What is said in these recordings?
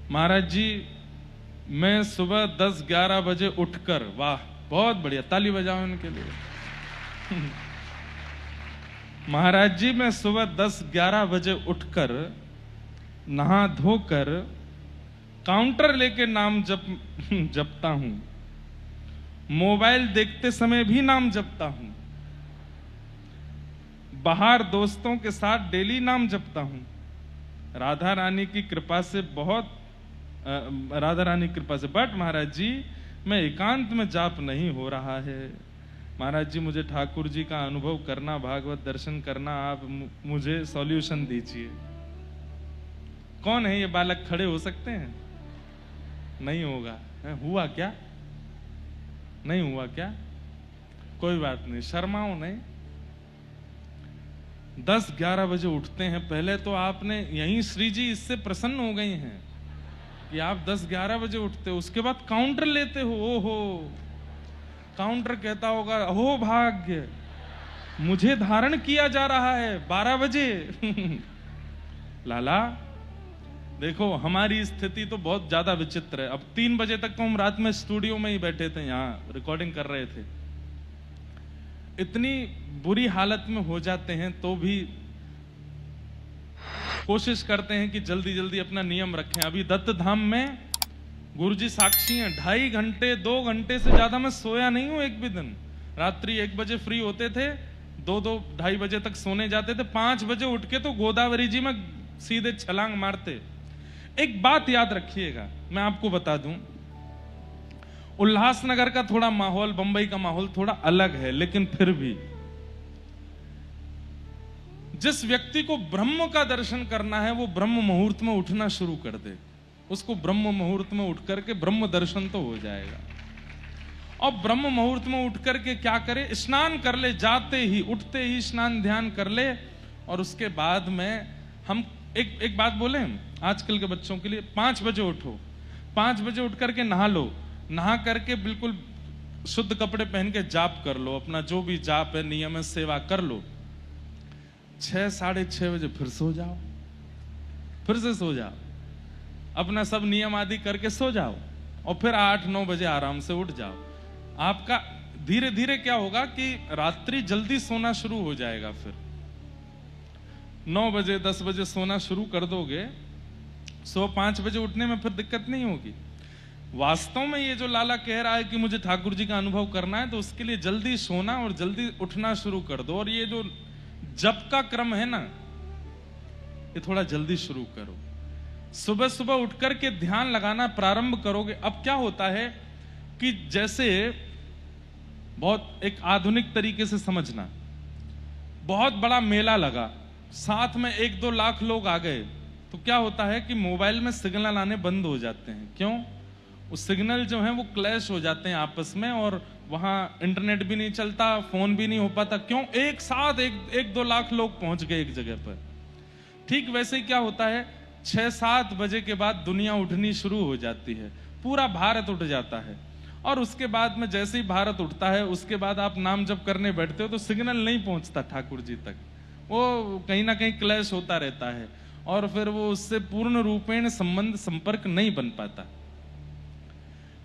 महाराज जी मैं सुबह 10-11 बजे उठकर, वाह बहुत बढ़िया, ताली बजाओ उनके लिए। महाराज जी मैं सुबह 10-11 बजे उठकर नहा धोकर काउंटर लेके नाम जपता हूं, मोबाइल देखते समय भी नाम जपता हूं, बाहर दोस्तों के साथ डेली नाम जपता हूं। राधा रानी की कृपा से बट महाराज जी मैं एकांत में जाप नहीं हो रहा है। महाराज जी मुझे ठाकुर जी का अनुभव करना, भागवत दर्शन करना, आप मुझे सॉल्यूशन दीजिए। कौन है ये बालक, खड़े हो सकते हैं? नहीं होगा। हुआ क्या? नहीं हुआ क्या? कोई बात नहीं, शर्माओ नहीं। 10-11 बजे उठते हैं। पहले तो आपने यहीं श्री जी इससे प्रसन्न हो गई हैं कि आप 10-11 बजे उठते हो, उसके बाद काउंटर लेते हो। ओहो, काउंटर कहता होगा अहो भाग्य, मुझे धारण किया जा रहा है 12 बजे। लाला देखो हमारी स्थिति तो बहुत ज्यादा विचित्र है। अब 3 बजे तक तो हम रात में स्टूडियो में ही बैठे थे, यहां रिकॉर्डिंग कर रहे थे। इतनी बुरी हालत में हो जाते हैं तो भी कोशिश करते हैं कि जल्दी जल्दी अपना नियम रखें। अभी दत्त धाम में गुरुजी साक्षी हैं, 2.5 घंटे 2 घंटे से ज्यादा मैं सोया नहीं हूं एक भी दिन। रात्रि 1 बजे फ्री होते थे, 2-2-2.5 बजे तक सोने जाते थे, 5 बजे उठ के तो गोदावरी जी में सीधे छलांग मारते। एक बात याद रखिएगा, मैं आपको बता दूं, उल्लासनगर का थोड़ा माहौल, बंबई का माहौल थोड़ा अलग है, लेकिन फिर भी जिस व्यक्ति को ब्रह्म का दर्शन करना है वो ब्रह्म मुहूर्त में उठना शुरू कर दे, उसको ब्रह्म मुहूर्त में उठ करके ब्रह्म दर्शन तो हो जाएगा। और ब्रह्म मुहूर्त में उठ करके क्या करे, स्नान कर ले, जाते ही उठते ही स्नान ध्यान कर ले। और उसके बाद में हम एक बात बोले आजकल के बच्चों के लिए, 5 बजे उठो, 5 बजे उठ करके नहा लो, नहा करके बिल्कुल शुद्ध कपड़े पहन के जाप कर लो, अपना जो भी जाप है नियम सेवा कर लो। 6-6:30 बजे फिर सो जाओ, फिर से सो जाओ, अपना सब नियम आदि करके सो जाओ, और फिर 8-9 बजे आराम से उठ जाओ। आपका धीरे धीरे क्या होगा कि रात्रि जल्दी सोना शुरू हो जाएगा। फिर 9 बजे 10 बजे सोना शुरू कर दोगे, 5 बजे उठने में फिर दिक्कत नहीं होगी। वास्तव में ये जो लाला कह रहा है कि मुझे ठाकुर जी का अनुभव करना है, तो उसके लिए जल्दी सोना और जल्दी उठना शुरू कर दो। और ये जो जप का क्रम है ना, ये थोड़ा जल्दी शुरू करो। सुबह सुबह उठ करके ध्यान लगाना प्रारंभ करोगे। अब क्या होता है कि जैसे बहुत एक आधुनिक तरीके से समझना, बहुत बड़ा मेला लगा, साथ में 1-2 लाख लोग आ गए, तो क्या होता है कि मोबाइल में सिग्नल आने बंद हो जाते हैं। क्यों? उस सिग्नल जो है वो क्लैश हो जाते हैं आपस में, और वहां इंटरनेट भी नहीं चलता, फोन भी नहीं हो पाता। क्यों? एक साथ 1-2 लाख लोग पहुंच गए एक जगह पर। ठीक वैसे ही क्या होता है, 6-7 बजे के बाद दुनिया उठनी शुरू हो जाती है, पूरा भारत उठ जाता है। और उसके बाद में जैसे ही भारत उठता है, उसके बाद आप नाम जप करने बैठते हो तो सिग्नल नहीं पहुंचता ठाकुर जी तक, वो कहीं ना कहीं क्लैश होता रहता है, और फिर वो उससे पूर्ण रूपेण संबंध संपर्क नहीं बन पाता।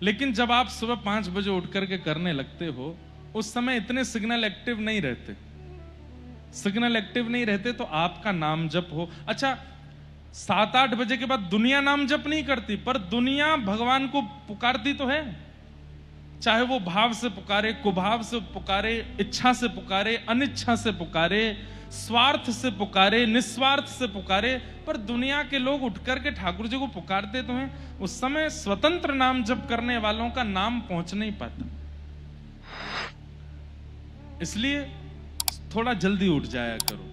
लेकिन जब आप सुबह 5 बजे उठ करके करने लगते हो, उस समय इतने सिग्नल एक्टिव नहीं रहते, सिग्नल एक्टिव नहीं रहते, तो आपका नाम जप हो। अच्छा, 7-8 बजे के बाद दुनिया नाम जप नहीं करती, पर दुनिया भगवान को पुकारती तो है, चाहे वो भाव से पुकारे, कुभाव से पुकारे, इच्छा से पुकारे, अनिच्छा से पुकारे, स्वार्थ से पुकारे, निस्वार्थ से पुकारे, पर दुनिया के लोग उठ करके ठाकुर जी को पुकारते तो हैं। उस समय स्वतंत्र नाम जप करने वालों का नाम पहुंच नहीं पाता। इसलिए थोड़ा जल्दी उठ जाया करो।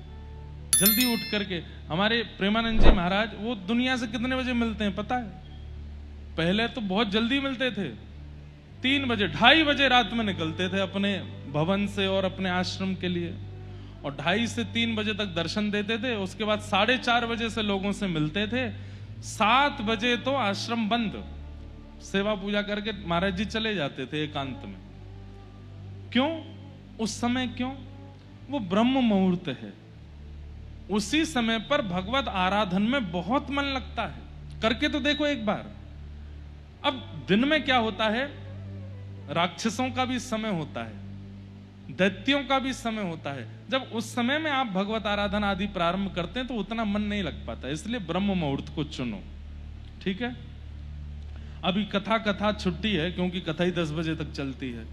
जल्दी उठ करके, हमारे प्रेमानंद जी महाराज वो दुनिया से कितने बजे मिलते हैं पता है? पहले तो बहुत जल्दी मिलते थे, 3 बजे 2:30 बजे रात में निकलते थे अपने भवन से और अपने आश्रम के लिए, और 2:30 से 3 बजे तक दर्शन देते थे। उसके बाद 4:30 बजे से लोगों से मिलते थे, 7 बजे तो आश्रम बंद, सेवा पूजा करके महाराज जी चले जाते थे एकांत में। क्यों? उस समय क्यों? वो ब्रह्म मुहूर्त है, उसी समय पर भगवत आराधन में बहुत मन लगता है। करके तो देखो एक बार। अब दिन में क्या होता है, राक्षसों का भी समय होता है, दैत्यों का भी समय होता है। जब उस समय में आप भगवत आराधना आदि प्रारंभ करते हैं तो उतना मन नहीं लग पाता, इसलिए ब्रह्म मुहूर्त को चुनो। ठीक है, अभी कथा छुट्टी है क्योंकि कथा ही 10 बजे तक चलती है।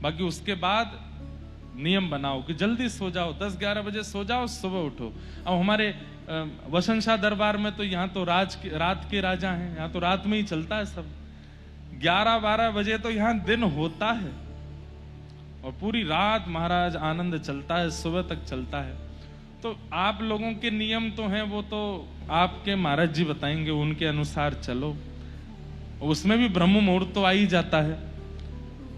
बाकी उसके बाद नियम बनाओ कि जल्दी सो जाओ, 10-11 बजे सो जाओ, सुबह उठो। अब हमारे वसंत शाह दरबार में तो यहाँ तो रात के राजा हैं, यहाँ तो रात में ही चलता है सब। 11-12 बजे तो यहाँ दिन होता है और पूरी रात महाराज आनंद चलता है, सुबह तक चलता है। तो आप लोगों के नियम तो हैं, वो तो आपके महाराज जी बताएंगे, उनके अनुसार चलो। उसमें भी ब्रह्म मुहूर्त तो आ ही जाता है।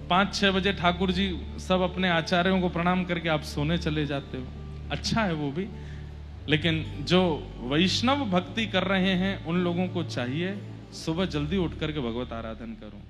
5-6 बजे ठाकुर जी सब अपने आचार्यों को प्रणाम करके आप सोने चले जाते हो, अच्छा है वो भी। लेकिन जो वैष्णव भक्ति कर रहे हैं उन लोगों को चाहिए सुबह जल्दी उठ करके भगवत आराधन करो।